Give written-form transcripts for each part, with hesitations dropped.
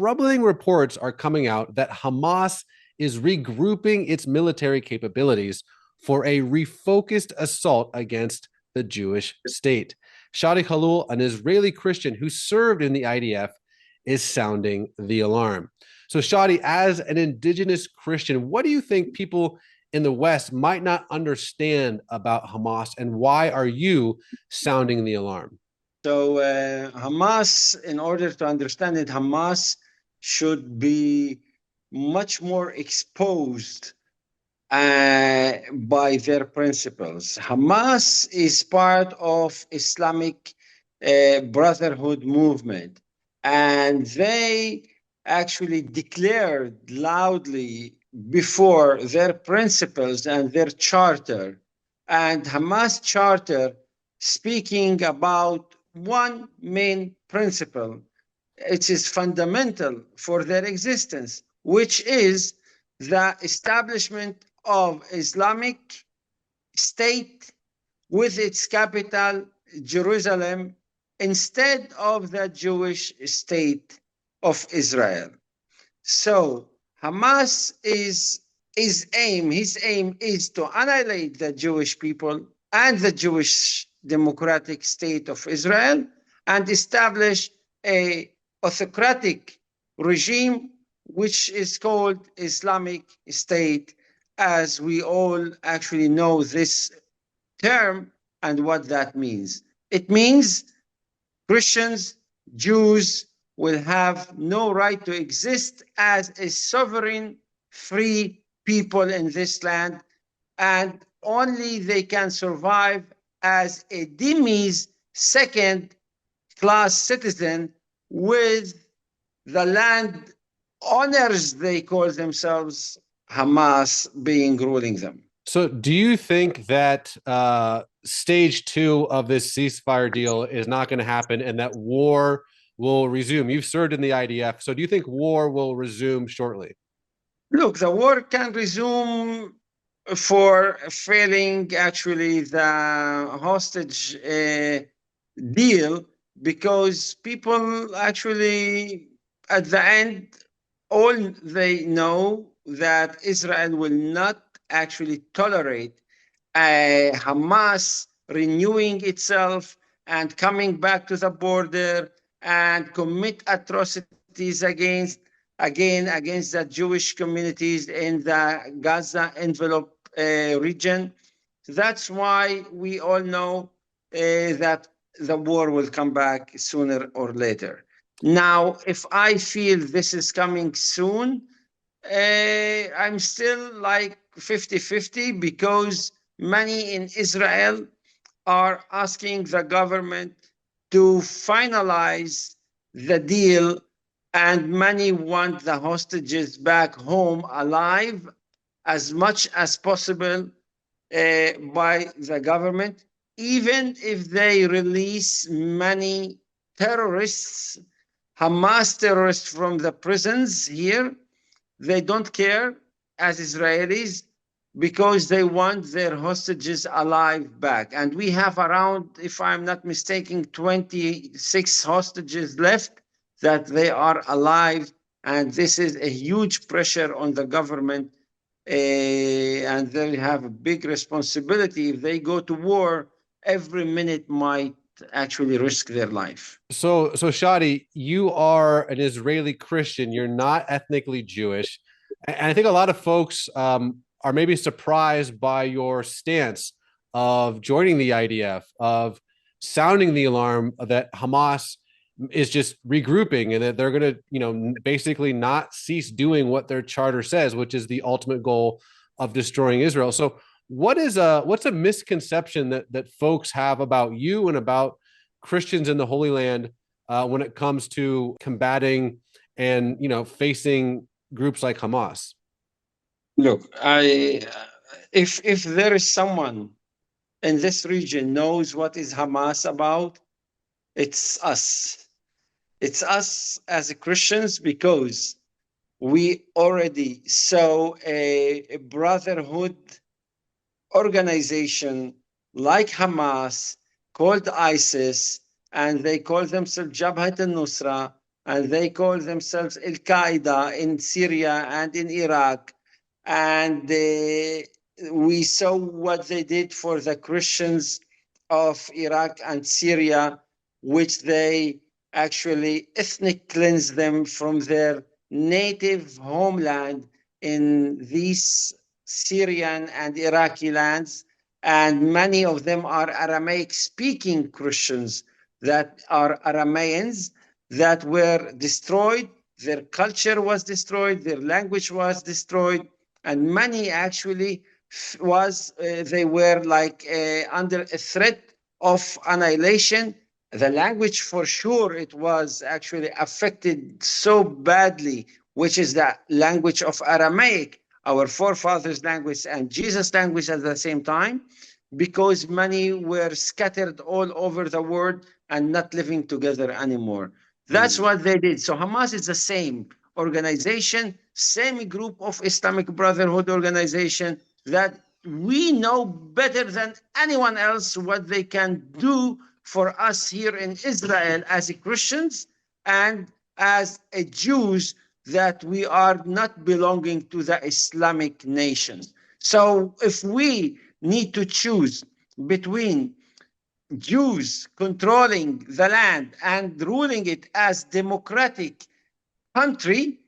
troubling reports are coming out that Hamas is regrouping its military capabilities for a refocused assault against the Jewish state. Shadi Khalloul, an Israeli Christian who served in the IDF, is sounding the alarm. So, Shadi, as an indigenous Christian, what do you think people in the West might not understand about Hamas, and why are you sounding the alarm? So Hamas, in order to understand it, Hamas should be much more exposed by their principles. Hamas is part of Islamic Brotherhood movement, and they actually declared loudly before their principles and their charter. And Hamas charter speaking about one main principle, it is fundamental for their existence, which is the establishment of Islamic State with its capital Jerusalem instead of the Jewish state of Israel. So Hamas his aim is to annihilate the Jewish people and the Jewish democratic state of Israel and establish a autocratic regime which is called Islamic State, as we all actually know this term and what that means. It means Christians, Jews will have no right to exist as a sovereign, free people in this land, and only they can survive as a demise second class citizen with the land owners, they call themselves, Hamas being ruling them. So, do you think that stage two of this ceasefire deal is not going to happen and that war will resume? You've served in the IDF, so do you think war will resume shortly? Look, the war can resume for failing actually the hostage deal, because people actually, at the end, all they know that Israel will not actually tolerate Hamas renewing itself and coming back to the border and commit atrocities against the Jewish communities in the Gaza envelope region. That's why we all know that the war will come back sooner or later. Now, if I feel this is coming soon, I'm still like 50-50, because many in Israel are asking the government to finalize the deal, and many want the hostages back home alive as much as possible by the government, even if they release many terrorists, Hamas terrorists from the prisons here. They don't care as Israelis, because they want their hostages alive back. And we have around, if I'm not mistaken, 26 hostages left that they are alive. And this is a huge pressure on the government. And they have a big responsibility. If they go to war, every minute might actually risk their life. So Shadi, you are an Israeli Christian. You're not ethnically Jewish, and I think a lot of folks are maybe surprised by your stance of joining the IDF, of sounding the alarm that Hamas is just regrouping and that they're going to, basically not cease doing what their charter says, which is the ultimate goal of destroying Israel. So what's a misconception that folks have about you and about Christians in the Holy Land when it comes to combating and facing groups like Hamas? Look, if there is someone in this region knows what is Hamas about, it's us. It's us as Christians, because we already saw a brotherhood organization like Hamas called ISIS, and they call themselves Jabhat al-Nusra, and they call themselves Al-Qaeda in Syria and in Iraq. And we saw what they did for the Christians of Iraq and Syria, which they actually ethnic cleansed them from their native homeland in these Syrian and Iraqi lands. And many of them are Aramaic speaking Christians that are Arameans that were destroyed. Their culture was destroyed, their language was destroyed, and many actually they were like under a threat of annihilation. The language, for sure, it was actually affected so badly, which is the language of Aramaic, our forefathers' language, and Jesus' language at the same time, because many were scattered all over the world and not living together anymore. That's what they did. So Hamas is the same organization, same group of Islamic Brotherhood organization that we know better than anyone else what they can do for us here in Israel as Christians and as a Jews that we are not belonging to the Islamic nations. So if we need to choose between Jews controlling the land and ruling it as democratic country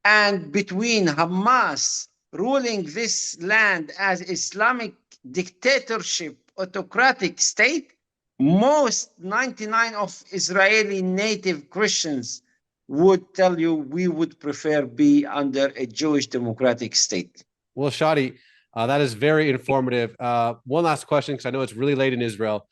and between Hamas ruling this land as Islamic dictatorship, autocratic state, most 99 of Israeli native Christians would tell you we would prefer be under a Jewish democratic state. Well, Shadi, that is very informative. One last question, because I know it's really late in Israel.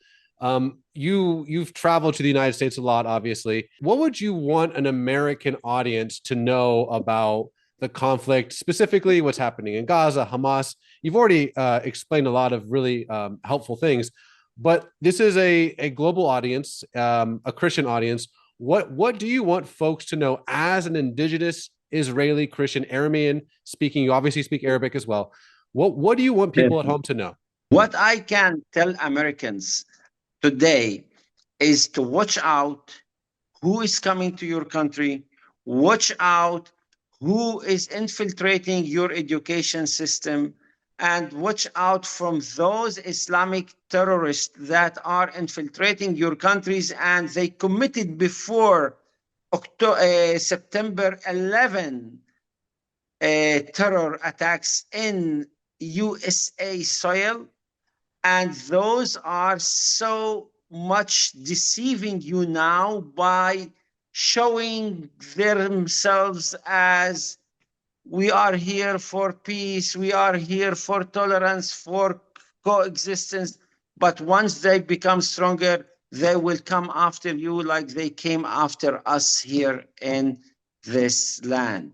You've traveled to the United States a lot, obviously. What would you want an American audience to know about the conflict, specifically what's happening in Gaza, Hamas? You've already explained a lot of really helpful things, but this is a global audience, a Christian audience. What do you want folks to know as an indigenous Israeli Christian, Aramean speaking? You obviously speak Arabic as well. What do you want people at home to know? What I can tell Americans today is to watch out who is coming to your country, watch out who is infiltrating your education system, and watch out from those Islamic terrorists that are infiltrating your countries and they committed before September 11 terror attacks in USA soil. And those are so much deceiving you now by showing themselves as we are here for peace, we are here for tolerance, for coexistence. But once they become stronger, they will come after you like they came after us here in this land.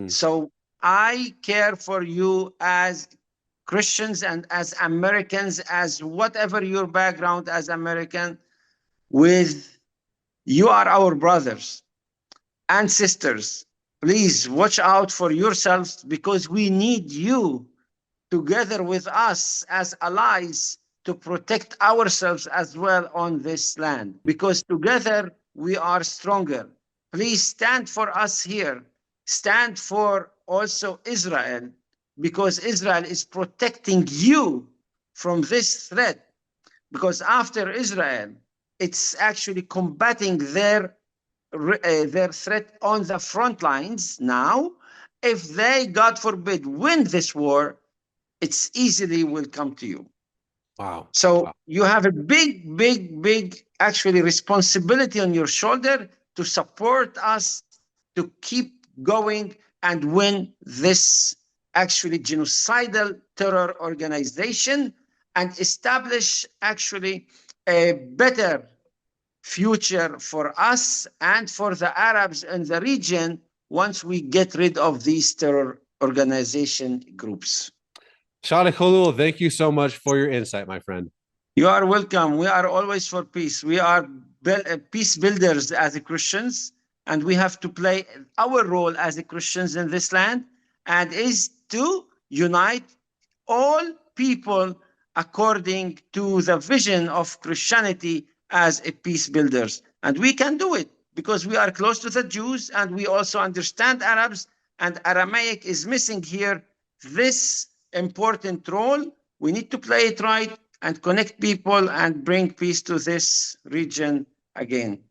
So I care for you as Christians and as Americans, as whatever your background as American, with you are our brothers and sisters. Please watch out for yourselves because we need you together with us as allies to protect ourselves as well on this land, because together we are stronger. Please stand for us here. Stand for also Israel, because Israel is protecting you from this threat. Because after Israel, it's actually combating their threat on the front lines now. If they, God forbid, win this war, it's easily will come to you. Wow. So you have a big, actually responsibility on your shoulder to support us to keep going and win this actually genocidal terror organization and establish actually a better future for us and for the Arabs in the region once we get rid of these terror organization groups. Shadi Khalloul, thank you so much for your insight, my friend. You are welcome. We are always for peace. We are peace builders as Christians, and we have to play our role as Christians in this land, and is to unite all people according to the vision of Christianity as a peace builders. And we can do it because we are close to the Jews and we also understand Arabs, and Aramaic is missing here this important role. We need to play it right and connect people and bring peace to this region again.